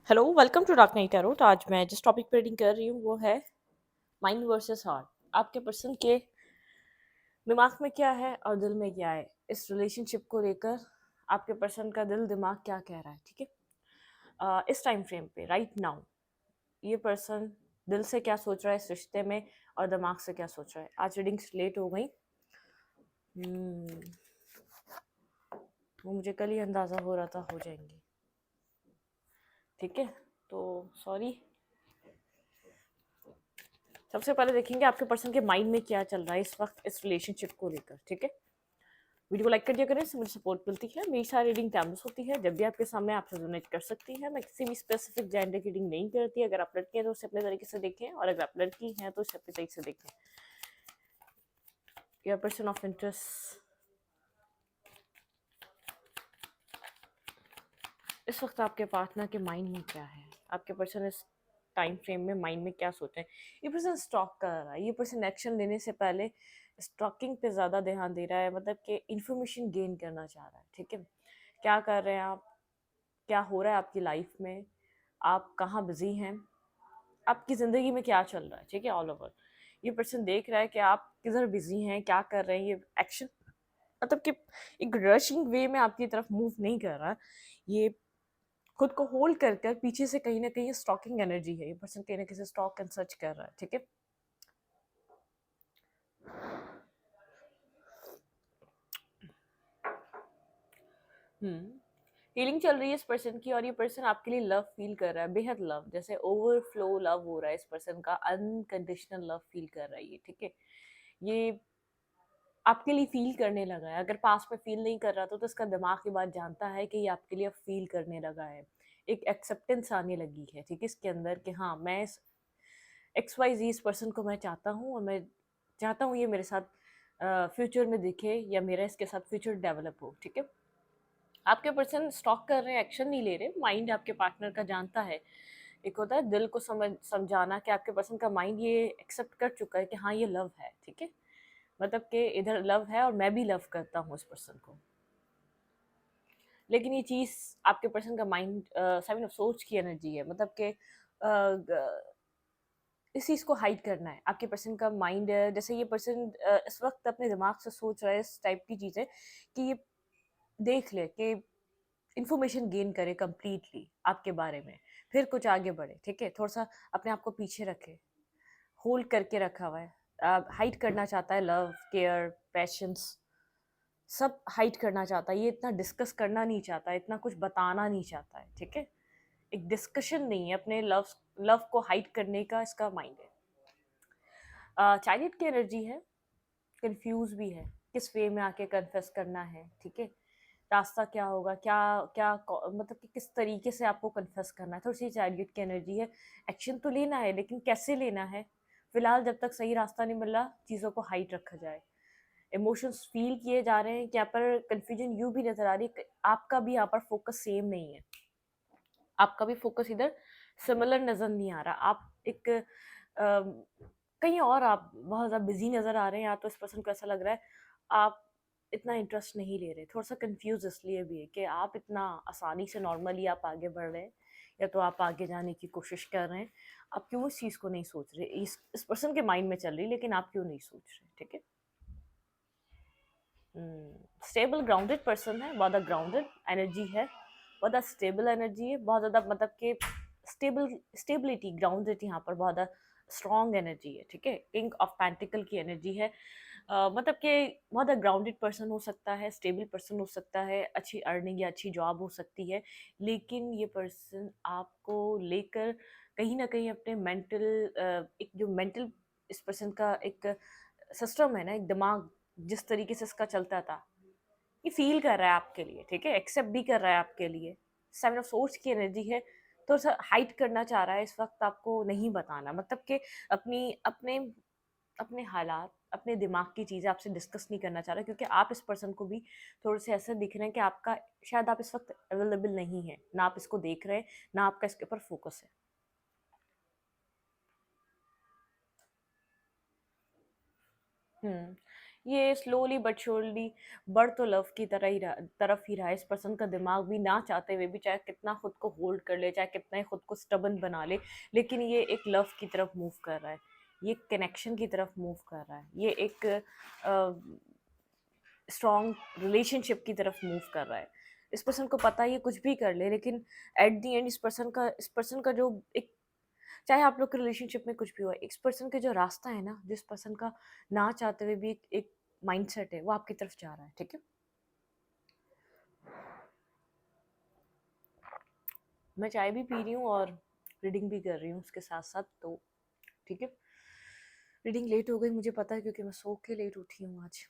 Hello welcome to dark night tarot. आज मैं जिस टॉपिक पे रीडिंग कर रही हूँ वो है माइंड वर्सेस हार्ट। आपके पर्सन के दिमाग में क्या है और दिल में क्या है, इस रिलेशनशिप को लेकर आपके पर्सन का दिल दिमाग क्या कह रहा है। ठीक है, इस टाइम फ्रेम पे राइट नाउ ये पर्सन दिल से क्या सोच रहा है इस रिश्ते में और दिमाग से क्या सोच रहा है। आज रीडिंग्स लेट हो गई। हम्म, वो मुझे कल ही अंदाज़ा हो रहा था हो जाएंगी। ठीक है, तो सॉरी। सबसे पहले देखेंगे आपके पर्सन के माइंड में क्या चल रहा है इस वक्त इस रिलेशनशिप को लेकर। ठीक है, वीडियो को लाइक कर दिया करें, इससे मुझे सपोर्ट मिलती है। मेरी सारी रीडिंग टाइमलेस होती है, जब भी आपके सामने आपसे डोनेट कर सकती है। मैं किसी भी स्पेसिफिक जेंडर की रीडिंग नहीं करती। अगर आप लड़के हैं तो उसे अपने तरीके से देखें, और अगर आप लड़की हैं तो उसे अपने तरीके से देखें। योर पर्सन ऑफ इंटरेस्ट इस वक्त आपके पार्टनर के माइंड में क्या है। आपके पर्सन इस टाइम फ्रेम में माइंड में क्या सोचते हैं। ये पर्सन स्टॉक कर रहा है, ये पर्सन एक्शन लेने से पहले स्टॉकिंग पे ज़्यादा ध्यान दे रहा है, मतलब कि इंफॉर्मेशन गेन करना चाह रहा है। ठीक है, क्या कर रहे हैं आप, क्या हो रहा है आपकी लाइफ में, आप कहाँ बिजी हैं, आपकी ज़िंदगी में क्या चल रहा है। ठीक है, ऑल ओवर ये पर्सन देख रहा है कि आप किधर बिजी हैं, क्या कर रहे हैं। ये एक्शन मतलब कि एक रशिंग वे में आपकी तरफ मूव नहीं कर रहा। ये खुद को होल्ड कर कर पीछे से कहीं ना कहीं स्टॉकिंग एनर्जी है। ये पर्सन कहीं ना कहीं स्टॉक एंड सर्च कर रहा है। ठीक है, हीलिंग चल रही है इस पर्सन की, और ये पर्सन आपके लिए लव फील कर रहा है, बेहद लव, जैसे ओवरफ्लो लव हो रहा है इस पर्सन का, अनकंडीशनल लव फील कर रहा है ये। ठीक है, ये आपके लिए फील करने लगा है। अगर पास में फील नहीं कर रहा था तो इसका दिमाग ये बात जानता है कि ये आपके लिए अब फील करने लगा है। एक एक्सेप्टेंस आने लगी है। ठीक है, इसके अंदर कि हाँ, मैं इस एक्स वाई जी इस पर्सन को मैं चाहता हूँ, और मैं चाहता हूँ ये मेरे साथ फ्यूचर में दिखे, या मेरा इसके साथ फ्यूचर डेवलप हो। ठीक है, आपके पर्सन स्टॉक कर रहे हैं, एक्शन नहीं ले रहे। माइंड आपके पार्टनर का जानता है। एक होता है दिल को समझाना, कि आपके पर्सन का माइंड ये एक्सेप्ट कर चुका है कि हाँ ये लव है। ठीक है, मतलब कि इधर लव है और मैं भी लव करता हूँ इस पर्सन को। लेकिन ये चीज़ आपके पर्सन का माइंड सेवन ऑफ सोच की एनर्जी है, मतलब कि इस चीज़ को हाइड करना है। आपके पर्सन का माइंड, जैसे ये पर्सन इस वक्त अपने दिमाग से सोच रहा है इस टाइप की चीज़ें, कि ये देख ले कि इन्फॉर्मेशन गेन करे कम्प्लीटली आपके बारे में, फिर कुछ आगे बढ़े। ठीक है, थोड़ा सा अपने आप को पीछे रखे, होल्ड करके रखा हुआ है, हाइड करना चाहता है। लव, केयर, पैशंस सब हाइड करना चाहता है। ये इतना डिस्कस करना नहीं चाहता, इतना कुछ बताना नहीं चाहता है। ठीक है, एक डिस्कशन नहीं है अपने लव लव को हाइड करने का इसका माइंड है। चाइल्ड की एनर्जी है, कंफ्यूज भी है किस वे में आके कन्फेस करना है। ठीक है, रास्ता क्या होगा, क्या क्या मतलब कि किस तरीके से आपको कन्फेस करना है। थोड़ी सी चाइल्ड की एनर्जी है। एक्शन तो लेना है, लेकिन कैसे लेना है। फिलहाल जब तक सही रास्ता नहीं मिल रहा, चीज़ों को हाइड रखा जाए। इमोशंस फील किए जा रहे हैं कि यहाँ पर कंफ्यूजन यूं भी नजर आ रही है, आपका भी यहाँ पर फोकस सेम नहीं है। आपका भी फोकस इधर सिमिलर नजर नहीं आ रहा। आप एक कहीं और आप बहुत ज़्यादा बिजी नजर आ रहे हैं, या तो इस पर्सन को ऐसा लग रहा है आप इतना इंटरेस्ट नहीं ले रहे। थोड़ा सा कंफ्यूज इसलिए भी है कि आप इतना आसानी से नॉर्मली आप आगे बढ़ रहे हैं, या तो आप आगे जाने की कोशिश कर रहे हैं। आप क्यों इस चीज़ को नहीं सोच रहे, इस पर्सन के माइंड में चल रही, लेकिन आप क्यों नहीं सोच रहे। ठीक है, स्टेबल ग्राउंडेड पर्सन है, बहुत ग्राउंडेड एनर्जी है, बहुत स्टेबल एनर्जी है, बहुत ज़्यादा, मतलब कि स्टेबिलिटी, ग्राउंडेड यहाँ पर बहुत ज़्यादा स्ट्रॉन्ग एनर्जी है। ठीक है, किंग ऑफ पेंटिकल की एनर्जी है। मतलब कि बहुत ग्राउंडेड पर्सन हो सकता है, स्टेबल पर्सन हो सकता है, अच्छी अर्निंग या अच्छी जॉब हो सकती है, लेकिन ये पर्सन आपको लेकर कहीं ना कहीं अपने मेंटल, एक जो मेंटल इस पर्सन का एक सिस्टम है ना, एक दिमाग जिस तरीके से इसका चलता था, ये फील कर रहा है आपके लिए। ठीक है, एक्सेप्ट भी कर रहा है आपके लिए। सेवन ऑफ सोर्स की एनर्जी है, तो सर हाइड करना चाह रहा है इस वक्त, आपको नहीं बताना, मतलब कि अपनी अपने अपने हालात, अपने दिमाग की चीज़ें आपसे डिस्कस नहीं करना चाह रहा, क्योंकि आप इस पर्सन को भी थोड़े से ऐसे दिख रहे हैं कि आपका शायद आप इस वक्त अवेलेबल नहीं है, ना आप इसको देख रहे हैं, ना आपका इसके ऊपर फोकस है। हम्म ये स्लोली बट श्योरली बढ़ तो लव की तरफ ही रहा है। इस पर्सन का दिमाग भी ना चाहते हुए भी, चाहे कितना खुद को होल्ड कर ले, चाहे कितना ही खुद को स्टबन बना ले, लेकिन ये एक लव की तरफ मूव कर रहा है, ये कनेक्शन की तरफ मूव कर रहा है, ये एक स्ट्रॉन्ग रिलेशनशिप की तरफ मूव कर रहा है। इस पर्सन को पता है ये कुछ भी कर ले, लेकिन एट दी एंड इस पर्सन का जो एक, चाहे आप लोग के रिलेशनशिप में कुछ भी हो, इस पर्सन का जो रास्ता है ना, जिस पर्सन का ना चाहते हुए भी एक माइंडसेट है, वो आपकी तरफ जा रहा है। ठीक है, मैं चाय भी पी रही हूँ और रीडिंग भी कर रही हूँ उसके साथ साथ, तो ठीक है। रीडिंग लेट हो गई मुझे पता है, क्योंकि मैं सो के लेट उठी हूँ आज।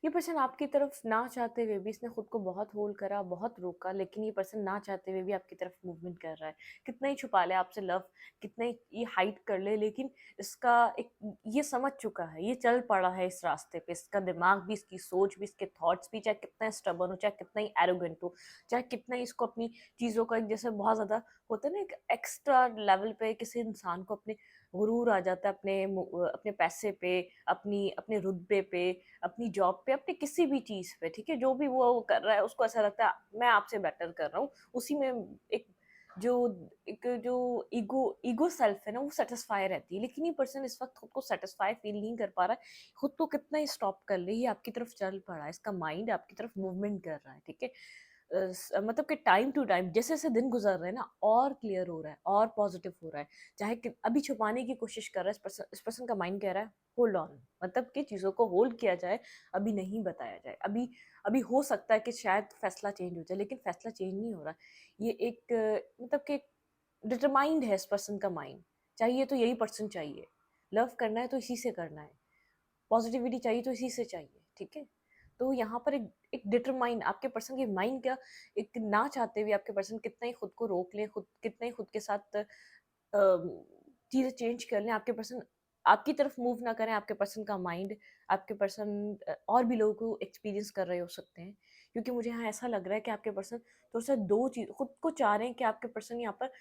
ये पर्सन आपकी तरफ ना चाहते हुए भी, इसने खुद को बहुत होल्ड करा, बहुत रोका, लेकिन ये पर्सन ना चाहते हुए भी आपकी तरफ मूवमेंट कर रहा है। कितना ही छुपा ले आपसे लव, कितना ही ये हाइड कर ले, लेकिन इसका एक, ये समझ चुका है, ये चल पड़ा है इस रास्ते पे। इसका दिमाग भी, इसकी सोच भी, इसके थॉट्स भी, चाहे कितना स्टबर्न हो, चाहे कितना ही एरोगेंट हो, चाहे कितना ही इसको अपनी चीज़ों का एक, जैसे बहुत ज़्यादा होता है ना, एक एक्स्ट्रा लेवल पे किसी इंसान को अपने गुरूर आ जाता है, अपने पैसे पे, अपने रुतबे पे, अपनी जॉब पे, अपने किसी भी चीज़ पे, ठीक है? जो भी वो कर रहा है, उसको ऐसा लगता है मैं आपसे बेटर कर रहा हूँ। उसी में एक जो जो ईगो सेल्फ है ना, वो सैटिस्फाई रहती है। लेकिन ये पर्सन इस वक़्त खुद को सैटिस्फाई फ़ील नहीं कर पा रहा है। खुद को कितना ही स्टॉप कर ले, ये आपकी तरफ चल पड़ा है। इसका माइंड आपकी तरफ मूवमेंट कर रहा है, ठीक है? मतलब कि टाइम टू टाइम जैसे-जैसे दिन गुज़र रहे हैं ना, और क्लियर हो रहा है, और पॉज़िटिव हो रहा है। चाहे कि अभी छुपाने की कोशिश कर रहा है, इस पर्सन का माइंड कह रहा है होल्ड ऑन, मतलब कि चीज़ों को होल्ड किया जाए, अभी नहीं बताया जाए। अभी अभी हो सकता है कि शायद फैसला चेंज हो जाए, लेकिन फैसला चेंज नहीं हो रहा। ये एक मतलब कि डिटरमाइंड है इस पर्सन का माइंड। चाहिए तो यही पर्सन चाहिए। लव करना है तो इसी से करना है। पॉजिटिविटी चाहिए तो इसी से चाहिए, ठीक है? तो यहाँ पर एक डिटरमाइन आपके पर्सन के माइंड का, एक ना चाहते हुए आपके पर्सन कितना ही खुद को रोक ले, खुद कितना ही खुद के साथ चीज़ें चेंज कर लें, आपके पर्सन आपकी तरफ मूव ना करें, आपके पर्सन का माइंड, आपके पर्सन और भी लोगों को एक्सपीरियंस कर रहे हो सकते हैं। क्योंकि मुझे यहाँ ऐसा लग रहा है कि आपके पर्सन थोड़ा-सा 2 चीज़ खुद को चाह रहे हैं कि आपके पर्सन यहाँ पर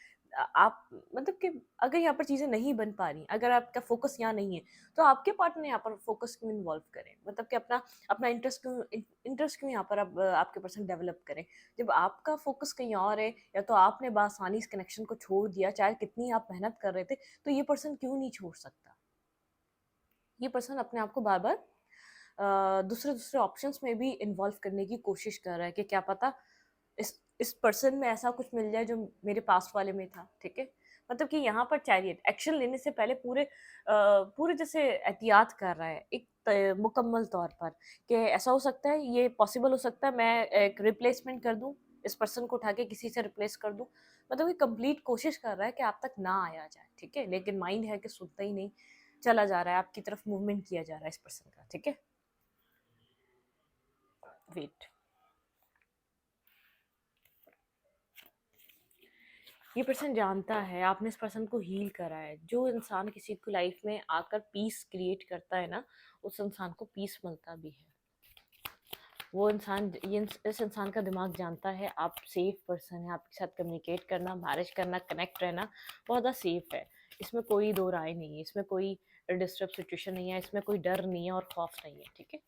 आप मतलब कि अगर यहाँ पर चीज़ें नहीं बन पा रही, अगर आपका फ़ोकस यहाँ नहीं है, तो आपके पार्टनर यहाँ पर फ़ोकस क्यों इन्वॉल्व करें? मतलब कि अपना अपना इंटरेस्ट क्यों यहाँ पर अब आपके पर्सन डेवलप करें? जब आपका फ़ोकस कहीं और है, या तो आपने बआसानी इस कनेक्शन को छोड़ दिया, चाहे कितनी आप मेहनत कर रहे थे, तो ये पर्सन क्यों नहीं छोड़ सकता? ये पर्सन अपने आप को बार-बार दूसरे-दूसरे ऑप्शंस में भी इन्वॉल्व करने की कोशिश कर रहा है कि क्या पता इस पर्सन में ऐसा कुछ मिल जाए जो मेरे पास्ट वाले में था, ठीक है? मतलब कि यहाँ पर चैरियट एक्शन लेने से पहले पूरे जैसे एहतियात कर रहा है, एक मुकम्मल तौर पर, कि ऐसा हो सकता है, ये पॉसिबल हो सकता है, मैं एक रिप्लेसमेंट कर दूँ, इस पर्सन को उठा के किसी से रिप्लेस कर दूँ। मतलब ये कंप्लीट कोशिश कर रहा है कि आप तक ना आया जाए, ठीक है? लेकिन माइंड है कि सुनता ही नहीं, चला जा रहा है, आपकी तरफ मूवमेंट किया जा रहा है इस पर्सन का, ठीक है? वेट, ये पर्सन जानता है आपने इस पर्सन को हील करा है। जो इंसान किसी को लाइफ में आकर पीस क्रिएट करता है ना, उस इंसान को पीस मिलता भी है। वो इंसान, इस इंसान का दिमाग जानता है आप सेफ पर्सन है, आपके साथ कम्युनिकेट करना, मैरिज करना, कनेक्ट रहना बहुत ज़्यादा सेफ है। इसमें कोई दो राय नहीं है, इसमें कोई डिस्टर्ब सिचुएशन नहीं है, इसमें कोई डर नहीं है और खौफ नहीं है, ठीक है?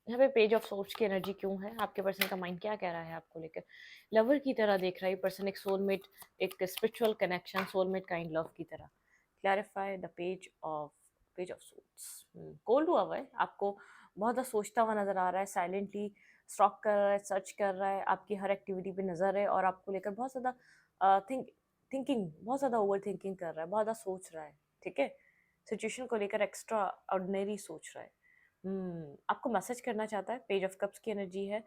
यहाँ पे पेज ऑफ सोर्स की एनर्जी क्यों है? आपके पर्सन का माइंड क्या कह रहा है आपको लेकर? लवर की तरह देख रहा है ये पर्सन, एक सोलमेट, एक spiritual connection, soulmate kind love की तरह। Clarify the page of source. Cold हुआ हुआ है, आपको बहुत ज़्यादा सोचता हुआ नज़र आ रहा है, साइलेंटली स्टॉक कर रहा है, सर्च कर रहा है, आपकी हर एक्टिविटी पे नज़र है, और आपको लेकर बहुत ज़्यादा थिंकिंग, बहुत ज़्यादा ओवर थिंकिंग कर रहा है, बहुत ज़्यादा सोच रहा है, ठीक है? सिचुएशन को लेकर एक्स्ट्रा ऑर्डिनरी सोच रहा है। आपको मैसेज करना चाहता है, पेज ऑफ कप्स की एनर्जी है।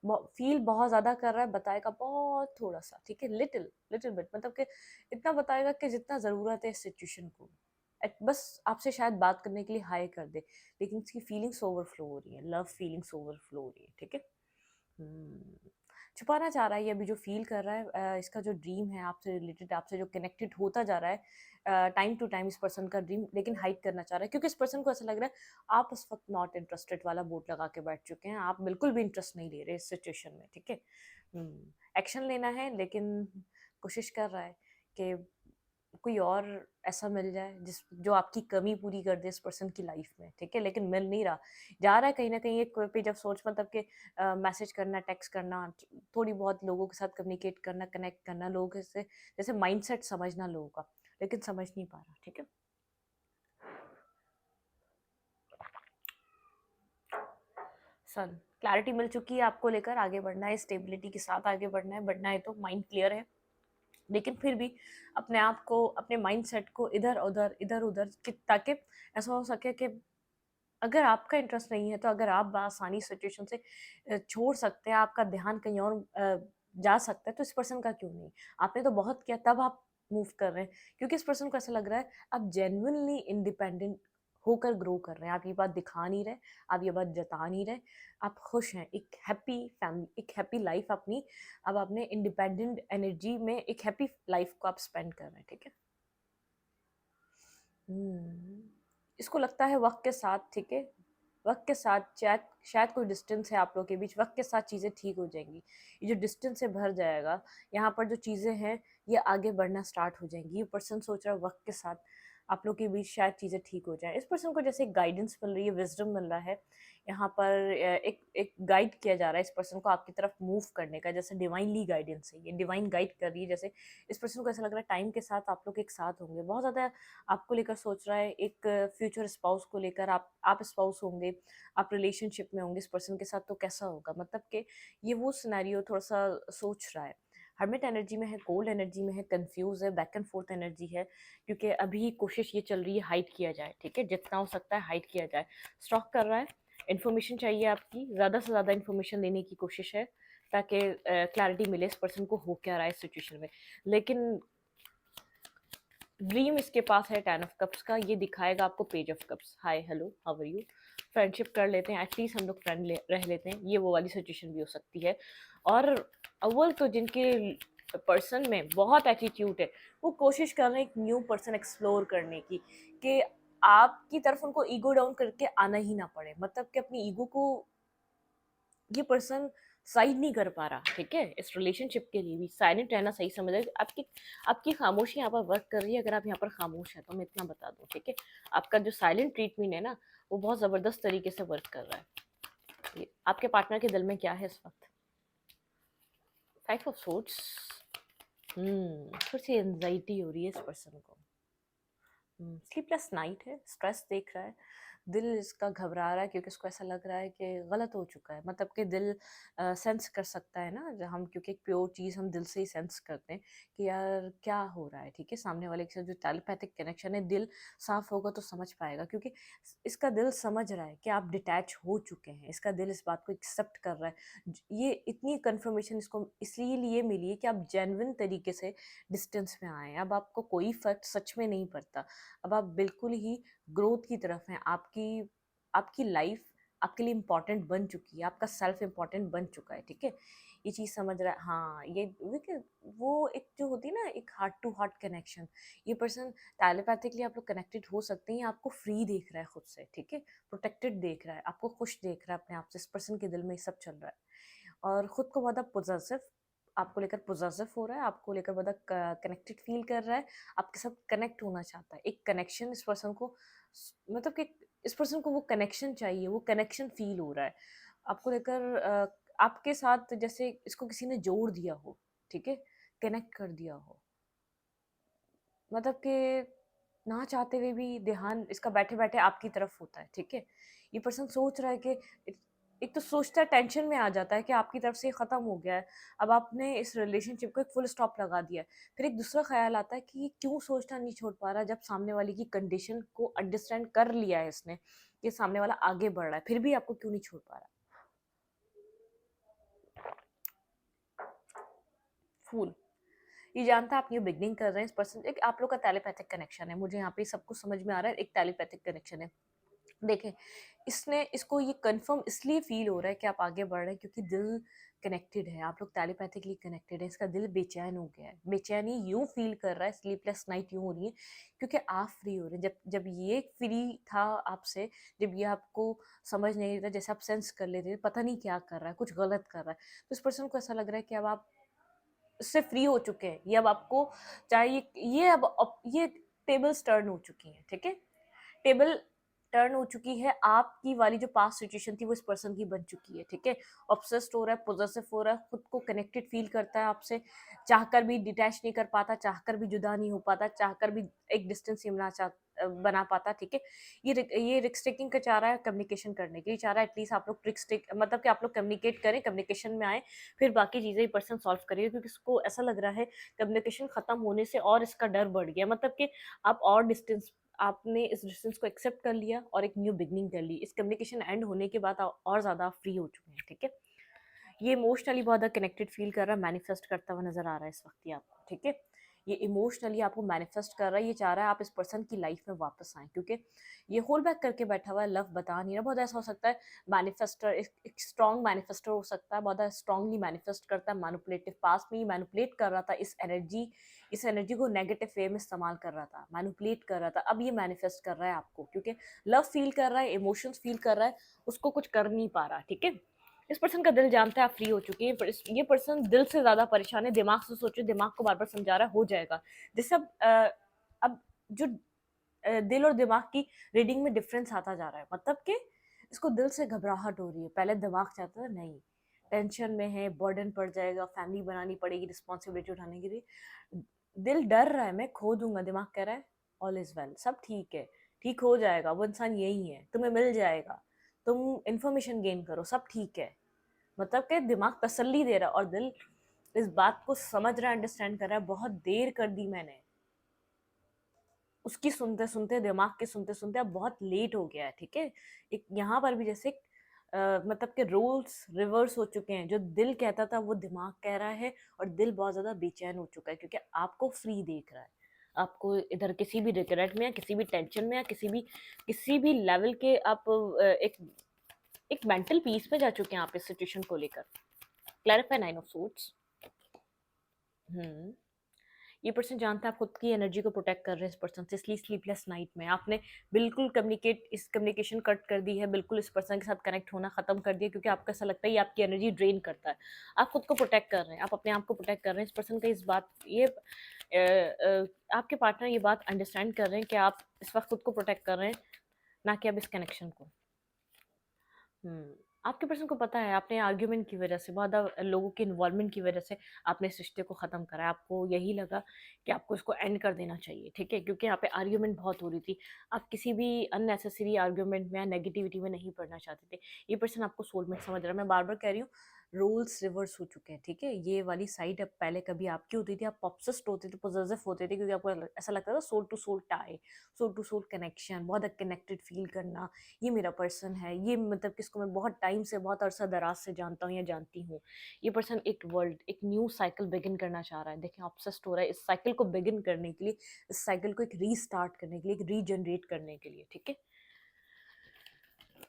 फील बहुत ज़्यादा कर रहा है, बताएगा बहुत थोड़ा सा, ठीक है? लिटिल लिटिल बिट, मतलब कि इतना बताएगा कि जितना ज़रूरत है इस सिचुएशन को। बस आपसे शायद बात करने के लिए हाय कर दे, लेकिन इसकी फीलिंग्स ओवरफ्लो हो रही है, लव फीलिंग्स ओवरफ्लो हो रही है, ठीक है? हम्म, छुपाना चाह रहा है ये अभी जो फील कर रहा है, इसका जो ड्रीम है आपसे रिलेटेड, आपसे जो कनेक्टेड होता जा रहा है टाइम टू टाइम, इस पर्सन का ड्रीम, लेकिन हाइड करना चाह रहा है, क्योंकि इस पर्सन को ऐसा लग रहा है आप उस वक्त नॉट इंटरेस्टेड वाला बोर्ड लगा के बैठ चुके हैं, आप बिल्कुल भी इंटरेस्ट नहीं ले रहे इस सिचुएशन में, ठीक है? एक्शन लेना है, लेकिन कोशिश कर रहा है कि कोई और ऐसा मिल जाए जिस जो आपकी कमी पूरी कर दे इस पर्सन की लाइफ में, ठीक है? लेकिन मिल नहीं रहा, जा रहा है कहीं न कहीं एक पे जब सोच मतलब कि मैसेज करना, टेक्स्ट करना, थोड़ी बहुत लोगों के साथ कम्युनिकेट करना, कनेक्ट करना, लोगों से जैसे माइंडसेट समझना लोगों का, लेकिन समझ नहीं पा रहा, ठीक है? सन क्लैरिटी मिल चुकी है आपको, लेकर आगे बढ़ना है, स्टेबिलिटी के साथ आगे बढ़ना है तो माइंड क्लियर है। लेकिन फिर भी अपने आप को, अपने माइंडसेट को इधर उधर ताकि ऐसा हो सके कि अगर आपका इंटरेस्ट नहीं है तो अगर आप आसानी सिचुएशन से छोड़ सकते हैं, आपका ध्यान कहीं और जा सकता है, तो इस पर्सन का क्यों नहीं? आपने तो बहुत किया तब आप मूव कर रहे हैं, क्योंकि इस पर्सन को ऐसा लग रहा है आप जेन्युइनली इंडिपेंडेंट होकर ग्रो कर रहे हैं। आप ये बात दिखा नहीं रहे, आप ये बात जता नहीं रहे, आप खुश हैं, एक हैप्पी फैमिली, एक हैप्पी लाइफ अपनी, अब आपने इंडिपेंडेंट एनर्जी में एक हैप्पी लाइफ को आप स्पेंड कर रहे हैं, ठीक है? हम्म, इसको लगता है वक्त के साथ, ठीक है, वक्त के साथ शायद शायद कोई डिस्टेंस है आप लोगों के बीच, वक्त के साथ चीज़ें ठीक हो जाएंगी, ये जो डिस्टेंस है भर जाएगा, यहाँ पर जो चीज़ें हैं ये आगे बढ़ना स्टार्ट हो जाएंगी। ये पर्सन सोच रहा है वक्त के साथ आप लोग के बीच शायद चीज़ें ठीक हो जाए। इस पर्सन को जैसे गाइडेंस मिल रही है, विजडम मिल रहा है, यहाँ पर एक एक गाइड किया जा रहा है इस पर्सन को आपकी तरफ मूव करने का, जैसे डिवाइनली गाइडेंस है, ये डिवाइन गाइड कर रही है। जैसे इस पर्सन को ऐसा लग रहा है टाइम के साथ आप लोग एक साथ होंगे, बहुत ज़्यादा आपको लेकर सोच रहा है, एक फ्यूचर स्पाउस को लेकर, आप स्पाउस होंगे, आप रिलेशनशिप में होंगे इस पर्सन के साथ, तो कैसा होगा, मतलब कि ये वो सिनेरियो थोड़ा सा सोच रहा है। हर्मिट एनर्जी में है, कोल्ड एनर्जी में है, कंफ्यूज है, बैक एंड फोर्थ एनर्जी है, क्योंकि अभी कोशिश ये चल रही है हाइड किया जाए, ठीक है, जितना हो सकता है हाइड किया जाए, स्टॉक कर रहा है, इन्फॉर्मेशन चाहिए आपकी, ज़्यादा से ज़्यादा इन्फॉर्मेशन देने की कोशिश है ताकि क्लैरिटी मिले इस पर्सन को हो क्या रहा है इस सिचुएशन में। लेकिन ड्रीम इसके पास है 10 ऑफ कप्स का, ये दिखाएगा आपको page of cups, hi hello how are you, friendship कर लेते हैं, एटलीस्ट हम लोग रह लेते हैं, ये वो वाली सिचुएशन भी हो सकती है। और अव्वल तो जिनके पर्सन में बहुत एटीट्यूड है, वो कोशिश कर रहे हैं एक न्यू पर्सन एक्सप्लोर करने की, कि आपकी तरफ उनको ईगो डाउन करके आना ही ना पड़े, मतलब कि अपनी ईगो को ये पर्सन साइड नहीं कर पा रहा, ठीक है? इस रिलेशनशिप के लिए भी साइलेंट रहना सही समझ रहे, आपकी आपकी खामोशी यहाँ पर वर्क कर रही है। अगर आप यहाँ पर खामोश है तो मैं इतना बता दूँ, ठीक है, आपका जो साइलेंट ट्रीटमेंट है ना, वो बहुत ज़बरदस्त तरीके से वर्क कर रहा है। ये आपके पार्टनर के दिल में क्या है इस वक्त? 5 ऑफ सोर्ड्स। थोड़ी सी एंजाइटी हो रही है इस पर्सन को, स्लीपलेस नाइट है, स्ट्रेस देख रहा है, दिल इसका घबरा रहा है, क्योंकि इसको ऐसा लग रहा है कि गलत हो चुका है, मतलब कि दिल सेंस कर सकता है ना, हम क्योंकि एक प्योर चीज़ हम दिल से ही सेंस करते हैं कि यार क्या हो रहा है, ठीक है, सामने वाले के साथ जो टेलीपैथिक कनेक्शन है, दिल साफ होगा तो समझ पाएगा, क्योंकि इसका दिल समझ रहा है कि आप डिटैच हो चुके हैं, इसका दिल इस बात को एक्सेप्ट कर रहा है। ये इतनी कंफर्मेशन इसको इसलिए लिए मिली है कि आप जेन्युइन तरीके से डिस्टेंस में आए हैं, अब आपको कोई फर्क सच में नहीं पड़ता, अब आप बिल्कुल ही ग्रोथ की तरफ हैं, आपकी आपकी लाइफ आपके लिए इम्पोर्टेंट बन चुकी है, आपका सेल्फ इम्पोर्टेंट बन चुका है, ठीक है, ये चीज़ समझ रहा है। हाँ, ये वो एक जो होती है ना, एक हार्ट टू हार्ट कनेक्शन, ये पर्सन टेलीपैथिकली आप लोग कनेक्टेड हो सकते हैं, आपको फ्री देख रहा है खुद से, ठीक है, प्रोटेक्टेड देख रहा है, आपको खुश देख रहा है अपने आप से, इस पर्सन के दिल में ये सब चल रहा है, और खुद को बहुत पोजेसिव, आपको लेकर पोजेसिव हो रहा है, आपको लेकर बहुत कनेक्टेड फील कर रहा है, आपके साथ कनेक्ट होना चाहता है, एक कनेक्शन इस पर्सन को, मतलब कि इस पर्सन को वो कनेक्शन चाहिए, वो कनेक्शन फील हो रहा है आपको लेकर, आपके साथ जैसे इसको किसी ने जोड़ दिया हो, ठीक है, कनेक्ट कर दिया हो, मतलब कि ना चाहते हुए भी ध्यान इसका बैठे बैठे आपकी तरफ होता है, ठीक है, ये पर्सन सोच रहा है कि एक तो सोचता है, टेंशन में आ जाता है कि आपकी तरफ से ये ख़त्म हो गया है, अब आपने इस रिलेशनशिप को एक फुल स्टॉप लगा दिया है, फिर एक दूसरा ख्याल आता है कि ये क्यों सोचना नहीं छोड़ पा रहा, जब सामने वाले की कंडीशन को अंडरस्टैंड कर लिया है इसने, कि सामने वाला आगे बढ़ रहा है, फिर भी आपको क्यों नहीं छोड़ पा रहा। फूल, ये जानता है आप न्यू बिगनिंग कर रहे हैं, इस पर्सन एक आप लोग का टेलीपैथिक कनेक्शन है, मुझे यहाँ पे सब कुछ समझ में आ रहा है, एक टेलीपैथिक कनेक्शन है। देखें, इसने इसको ये कंफर्म इसलिए फील हो रहा है कि आप आगे बढ़ रहे हैं, क्योंकि दिल कनेक्टेड है, आप लोग टेलीपैथिकली कनेक्टेड है, इसका दिल बेचैन हो गया है, बेचैनी यूं फील कर रहा है, स्लीपलेस नाइट यूं हो रही है, क्योंकि आप फ्री हो रहे हैं, जब जब ये फ्री था आपसे, जब ये आपको समझ नहीं रहा, जैसे आप सेंस कर लेते थे पता नहीं क्या कर रहा है, कुछ गलत कर रहा है, तो इस पर्सन को ऐसा लग रहा है कि अब आप इससे फ्री हो चुके हैं। ये अब आपको चाहे ये अब ये टेबल्स टर्न हो चुकी हैं, ठीक है? टेबल टर्न हो चुकी है, आपकी वाली जो पास्ट सिचुएशन थी वो इस पर्सन की बन चुकी है, ठीक है? ऑब्सेस्ड हो रहा है, पोजेसिव हो रहा है, खुद को कनेक्टेड फील करता है आपसे, चाहकर भी डिटैच नहीं कर पाता, चाहकर भी जुदा नहीं हो पाता, चाहकर भी एक डिस्टेंस नहीं बना पाता, ठीक है? ये रिक्स टेकिंग का चाह रहा है कम्युनिकेशन करने के लिए, चाह रहा है एटलीस्ट आप लोग ट्रिक्स टेक मतलब कि आप लोग कम्युनिकेट करें, कम्युनिकेशन में आए, फिर बाकी चीज़ें ये पर्सन सॉल्व करेगा, क्योंकि इसको ऐसा लग रहा है कम्युनिकेशन खत्म होने से और इसका डर बढ़ गया, मतलब कि आप और डिस्टेंस आपने इस डिस्टेंस को एक्सेप्ट कर लिया और एक न्यू बिगनिंग कर ली। इस कम्युनिकेशन एंड होने के बाद और ज़्यादा फ्री हो चुके हैं, ठीक है? ये इमोशनली बहुत ज़्यादा कनेक्टेड फील कर रहा है, मैनिफेस्ट करता हुआ नज़र आ रहा है इस वक्त ये आपको, ठीक है? ये इमोशनली आपको मैनिफेस्ट कर रहा है, ये चाह रहा है आप इस पर्सन की लाइफ में वापस आएँ, क्योंकि ये होल्ड बैक करके बैठा हुआ है, लव बता नहीं रहा। बहुत ऐसा हो सकता है मैनिफेस्टर एक स्ट्रॉन्ग मैनिफेस्टर हो सकता है, बहुत ज़्यादा स्ट्रॉन्गली मैनिफेस्ट करता है, मैनिपुलेटिव पास्ट में ही मैनिपुलेट कर रहा था इस एनर्जी को नेगेटिव वे में इस्तेमाल कर रहा था, मैनिपुलेट कर रहा था। अब ये मैनिफेस्ट कर रहा है आपको, क्योंकि लव फील कर रहा है, इमोशंस फील कर रहा है, उसको कुछ कर नहीं पा रहा, ठीक है? इस पर्सन का दिल जानता है आप फ्री हो चुकी हैं, पर ये पर्सन दिल से ज़्यादा परेशान है, दिमाग से सोचे, दिमाग को बार-बार समझा रहा है, हो जाएगा। जैसे अब जो दिल और दिमाग की रीडिंग में डिफरेंस आता जा रहा है, मतलब कि इसको दिल से घबराहट हो रही है। पहले दिमाग चाहता था नहीं, टेंशन में है, बर्डन पड़ जाएगा, फैमिली बनानी पड़ेगी, रिस्पॉन्सिबिलिटी उठाने के लिए। दिल डर रहा है, मैं खो दूंगा, दिमाग कह रहा है ऑल इज वेल, सब ठीक है, ठीक हो जाएगा, वो इंसान यही है, तुम्हें मिल जाएगा, तुम इंफॉर्मेशन गेन करो, सब ठीक है। मतलब कि दिमाग तसल्ली दे रहा है और दिल इस बात को समझ रहा है, अंडरस्टैंड कर रहा है, बहुत देर कर दी मैंने, उसकी सुनते सुनते, दिमाग के सुनते सुनते अब बहुत लेट हो गया है, ठीक है? एक यहाँ पर भी जैसे मतलब कि रोल्स रिवर्स हो चुके हैं, जो दिल कहता था वो दिमाग कह रहा है, और दिल बहुत ज़्यादा बेचैन हो चुका है, क्योंकि आपको फ्री देख रहा है, आपको इधर किसी भी रिग्रेट में या किसी भी टेंशन में या किसी भी लेवल के आप एक मेंटल पीस में जा चुके हैं आप इस सिचुएशन को लेकर। Clarify nine of suits. ये पर्सन जानता है आप खुद की एनर्जी को प्रोटेक्ट कर रहे हैं इस पर्सन से, इसलिए स्लीपलेस नाइट में आपने बिल्कुल कम्युनिकेशन कट कर दी है, बिल्कुल इस पर्सन के साथ कनेक्ट होना खत्म कर दिया, क्योंकि आपको ऐसा लगता है ये आपकी एनर्जी ड्रेन करता है। आप खुद को प्रोटेक्ट कर रहे हैं, आप अपने आप को प्रोटेक्ट कर रहे हैं। इस पर्सन का इस बात ये आपके पार्टनर ये बात अंडरस्टैंड कर रहे हैं कि आप इस वक्त खुद को प्रोटेक्ट कर रहे हैं, ना कि अब इस कनेक्शन को। आपके पर्सन को पता है आपने आर्ग्यूमेंट की वजह से, बहुत ज़्यादा लोगों के इन्वॉल्वमेंट की वजह से आपने इस रिश्ते को ख़त्म करा है। आपको यही लगा कि आपको इसको एंड कर देना चाहिए, ठीक है? क्योंकि यहाँ पे आर्ग्यूमेंट बहुत हो रही थी। आप किसी भी अननेसेसरी आर्ग्यूमेंट में या नेगेटिविटी में नहीं पड़ना चाहते थे। ये पर्सन आपको सोलमेट समझ रहा है। मैं बार-बार कह रही हूँ, रोल्स रिवर्स हो चुके हैं, ठीक है? ये वाली साइड अब पहले कभी आपकी होती थी, आप ऑब्सेस्ड होते थे, पॉसेसिव होते थे, क्योंकि आपको ऐसा लगता था soul to soul tie, soul to soul connection, बहुत कनेक्टेड फील करना, ये मेरा पर्सन है, ये मतलब किसको मैं बहुत टाइम से, बहुत अरसा दराज से जानता हूँ या जानती हूँ। ये पर्सन एक न्यू साइकिल बिगिन करना चाह रहा है। देखें, ऑब्सेस्ड हो रहा है इस साइकिल को बिगिन करने के लिए, इस साइकिल को एक रीस्टार्ट करने के लिए, एक रीजनरेट करने के लिए, ठीक है?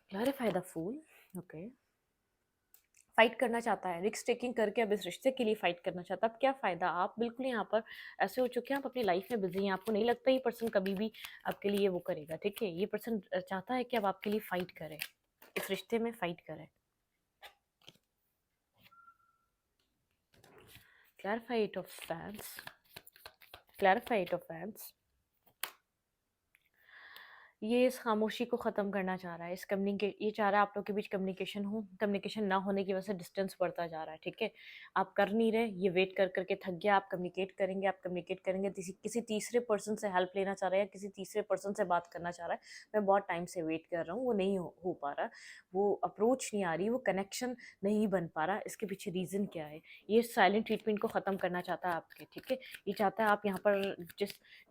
Clarify the fool. Okay, fight करना चाहता है, रिस्क टेकिंग करके अब इस रिश्ते के लिए फाइट करना चाहता है। अब क्या फ़ायदा, आप बिल्कुल यहाँ पर ऐसे हो चुके हैं, आप अपनी लाइफ में बिजी हैं, आपको नहीं लगता ये पर्सन कभी भी आपके लिए वो करेगा, ठीक है? ये पर्सन चाहता है कि अब आपके लिए फाइट करे, इस रिश्ते में फाइट करे। Clarify it of fans. Clarify it of fans. ये इस खामोशी को ख़त्म करना चाह रहा है, ये चाह रहा है आप लोग के बीच कम्युनिकेशन हो, कम्युनिकेशन ना होने की वजह से डिस्टेंस बढ़ता जा रहा है, ठीक है? आप कर नहीं रहे, ये वेट कर कर के थक गया, आप कम्युनिकेट करेंगे, किसी तीसरे पर्सन से हेल्प लेना चाह रहा है या किसी तीसरे पर्सन से बात करना चाह रहा है। मैं बहुत टाइम से वेट कर रहा हूँ, वो नहीं हो पा रहा, वो अप्रोच नहीं आ रही, वो कनेक्शन नहीं बन पा रहा, इसके पीछे रीज़न क्या है? ये साइलेंट ट्रीटमेंट को ख़त्म करना चाहता है आपके, ठीक है? ये चाहता है आप यहाँ पर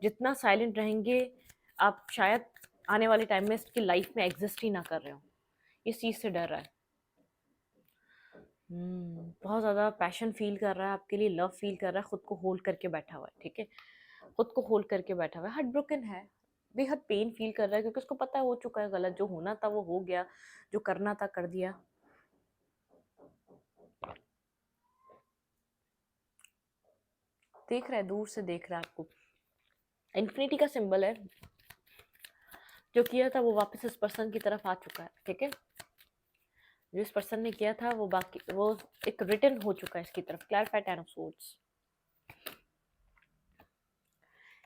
जितना साइलेंट रहेंगे, आप शायद आने वाले टाइम में इसकी लाइफ में एग्जिस्ट ही ना कर रहे हो, इस चीज़ से डर रहा है। बहुत ज़्यादा पैशन फील कर रहा है आपके लिए, लव फील कर रहा है, खुद को होल्ड करके बैठा हुआ है, ठीक है? खुद को होल्ड करके बैठा हुआ है, हार्ट ब्रोकन है, बेहद पेन फील कर रहा है, क्योंकि उसको पता है हो चुका है गलत, जो होना था वो हो गया, जो करना था कर दिया। देख रहा है, दूर से देख रहा है आपको, इन्फिनिटी का सिंबल है, जो किया था वो वापस इस पर्सन की तरफ आ चुका है, ठीक है? जो इस पर्सन ने किया था वो एक रिटर्न हो चुका है इसकी तरफ। Clarify ten of swords.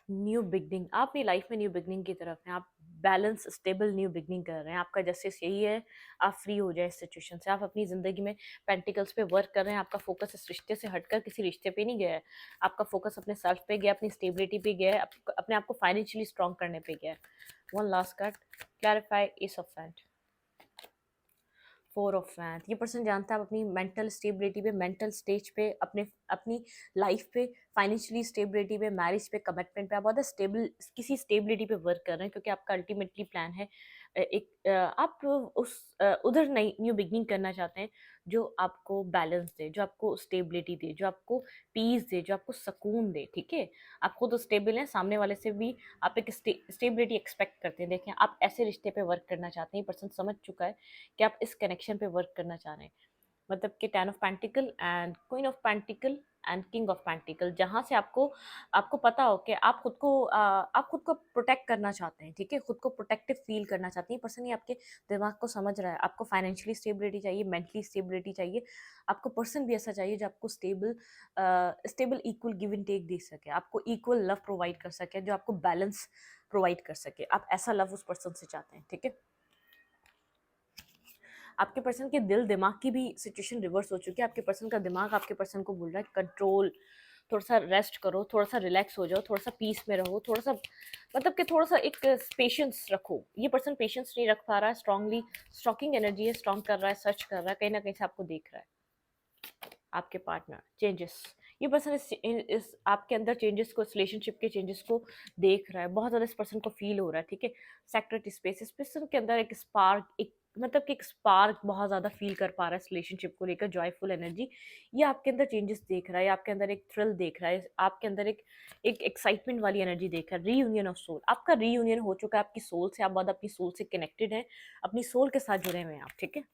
New beginning, आप अपनी लाइफ में न्यू बिगनिंग की तरफ हैं, आप बैलेंस स्टेबल न्यू बिगनिंग कर रहे हैं, आपका जस्टिस यही है, आप फ्री हो जाए इस सिचुएशन से, आप अपनी ज़िंदगी में पेंटिकल्स पे वर्क कर रहे हैं, आपका फोकस इस रिश्ते से हटकर किसी रिश्ते पे नहीं गया है, आपका फोकस अपने सेल्फ पे गया, अपनी स्टेबिलिटी पे गया है, अपने आप को फाइनेंशियली स्ट्रॉन्ग करने पे गया है। One last card, clarify S of wand, four of wand. ये पर्सन जानता है आप अपनी मेंटल स्टेबिलिटी पे, मेंटल स्टेज पे, अपने अपनी लाइफ पे, फाइनेंशियली स्टेबिलिटी पे, मैरिज पे, कमिटमेंट पे, आप बहुत स्टेबल किसी स्टेबिलिटी पे वर्क कर रहे हैं, क्योंकि आपका अल्टीमेटली प्लान है आप उस उधर नई न्यू बिगनिंग करना चाहते हैं जो आपको बैलेंस दे, जो आपको स्टेबिलिटी दे, जो आपको पीस दे, जो आपको सुकून दे। ठीक है, आप खुद स्टेबल हैं, सामने वाले से भी आप एक स्टेबिलिटी एक्सपेक्ट करते हैं। देखें, आप ऐसे रिश्ते पे वर्क करना चाहते हैं, ये पर्सन समझ चुका है कि आप इस कनेक्शन पे वर्क करना चाह रहे हैं। मतलब कि 10 of pentacle and queen of pentacle and king of pentacle, जहाँ से आपको आपको पता हो कि आप खुद को प्रोटेक्ट करना चाहते हैं। ठीक है, खुद को प्रोटेक्टिव फील करना चाहते हैं। पर्सन ये आपके दिमाग को समझ रहा है, आपको फाइनेंशियली स्टेबिलिटी चाहिए, मेंटली स्टेबिलिटी चाहिए, आपको पर्सन भी ऐसा चाहिए जो आपको stable equal give and take दे सके, आपको इक्वल लव प्रोवाइड कर सके, जो आपको बैलेंस प्रोवाइड कर सके। आप ऐसा लव उस पर्सन से चाहते हैं। ठीक है, आपके पर्सन के दिल दिमाग की भी सिचुएशन रिवर्स हो चुकी है। आपके पर्सन का दिमाग आपके पर्सन को बोल रहा है कंट्रोल, थोड़ा सा रेस्ट करो, थोड़ा सा रिलैक्स हो जाओ, थोड़ा सा पीस में रहो, थोड़ा सा मतलब कि थोड़ा सा एक पेशेंस रखो। ये पर्सन पेशेंस नहीं रख पा रहा है, स्ट्रांगली स्टॉकिंग एनर्जी है, स्ट्रॉन्ग कर रहा है, सर्च कर रहा है, कहीं ना कहीं से आपको देख रहा है। आपके पार्टनर चेंजेस, ये पर्सन इस आपके अंदर चेंजेस को, इस रिलेशनशिप के चेंजेस को देख रहा है, बहुत ज़्यादा इस पर्सन को फील हो रहा है। ठीक है, सेक्रेट स्पेस, इस पर्सन के अंदर एक स्पार्क, एक मतलब कि एक स्पार्क बहुत ज़्यादा फील कर पा रहा है इस रिलेशनशिप को लेकर, जॉयफुल एनर्जी। ये आपके अंदर चेंजेस देख रहा है, आपके अंदर एक थ्रिल देख रहा है, आपके अंदर एक एक्साइटमेंट वाली एनर्जी देख रहा है। रीयूनियन ऑफ सोल, आपका रीयूनियन हो चुका है आपकी सोल से, आप बहुत अपनी सोल से कनेक्टेड हैं, अपनी सोल के साथ जुड़े हुए हैं आप। ठीक है,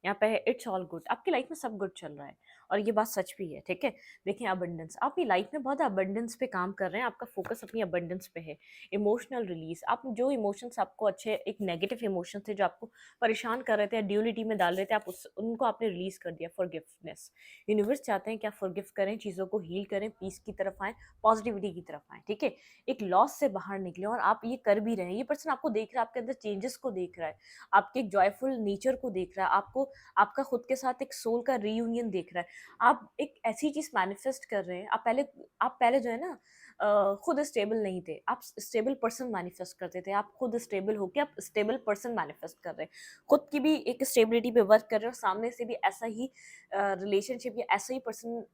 यहाँ पे है इट्स ऑल गुड, आपकी लाइफ में सब गुड चल रहा है, और ये बात सच भी है। ठीक है, देखिए अबंडेंस, आप अपनी लाइफ में बहुत अबंडेंस पे काम कर रहे हैं, आपका फोकस अपनी अबंडेंस पे है। इमोशनल रिलीज, आप जो इमोशंस आपको अच्छे, एक नेगेटिव इमोशन थे जो आपको परेशान कर रहे थे, ड्यूलिटी में डाल रहे थे, आप उनको आपने रिलीज कर दिया। फॉरगिवनेस, यूनिवर्स चाहते हैं कि आप फॉरगिव करें, चीज़ों को हील करें, पीस की तरफ आएँ, पॉजिटिविटी की तरफ आएँ। ठीक है, एक लॉस से बाहर निकले, और आप ये कर भी रहे हैं। ये पर्सन आपको देख रहा है, आपके अंदर चेंजेस को देख रहा है, आपके एक जॉयफुल नेचर को देख रहा है, आपको आपका खुद के साथ एक सोल का रीयूनियन देख रहा है। आप एक ऐसी चीज मैनिफेस्ट कर रहे हैं, आप पहले जो है ना खुद स्टेबल नहीं थे, आप स्टेबल पर्सन मैनिफेस्ट करते थे, आप खुद स्टेबल होके आप स्टेबल पर्सन मैनिफेस्ट कर रहे हैं, खुद की भी एक स्टेबिलिटी पे वर्क कर रहे हैं, और सामने से भी ऐसा ही रिलेशनशिप या ऐसा ही पर्सन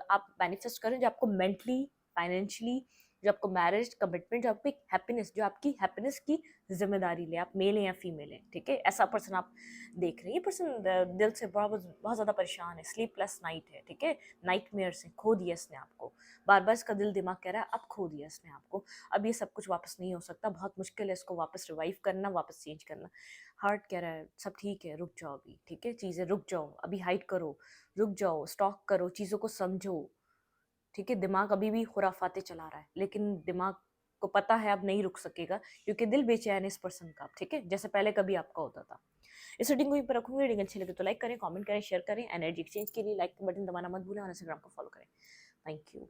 आप मैनिफेस्ट कर रहे हैं जो आपको मेंटली, फाइनेंशियली, जो आपको मैरिज कमिटमेंट, जो आपको एक हैप्पीनेस, जो आपकी हैप्पीनेस की जिम्मेदारी ले, आप मेल हैं या फीमेल हैं। ठीक है, ऐसा पर्सन आप देख रहे हैं। ये पर्सन दिल से बहुत ज़्यादा परेशान है, स्लीपलेस नाइट है। ठीक है, नाइटमेयर से खो दिया इसने आपको, बार बार इसका दिल दिमाग कह रहा है अब खो दिया इसने आपको, अब ये सब कुछ वापस नहीं हो सकता, बहुत मुश्किल है इसको वापस रिवाइव करना, वापस चेंज करना। हार्ट कह रहा है सब ठीक है, रुक जाओ अभी। ठीक है, चीज़ें रुक जाओ अभी, हाइड करो, रुक जाओ, स्टॉक करो, चीज़ों को समझो। ठीक है, दिमाग अभी भी खुराफाते चला रहा है, लेकिन दिमाग को पता है अब नहीं रुक सकेगा, क्योंकि दिल बेचैन है इस पर्सन का। ठीक है, जैसे पहले कभी आपका होता था। इस रीडिंग को यहीं पर रखूंगी। रीडिंग अच्छी लगे तो लाइक करें, कमेंट करें, शेयर करें। एनर्जी एक्सचेंज के लिए लाइक बटन दबाना मत भूलें, और इंस्टाग्राम को फॉलो करें। Thank you.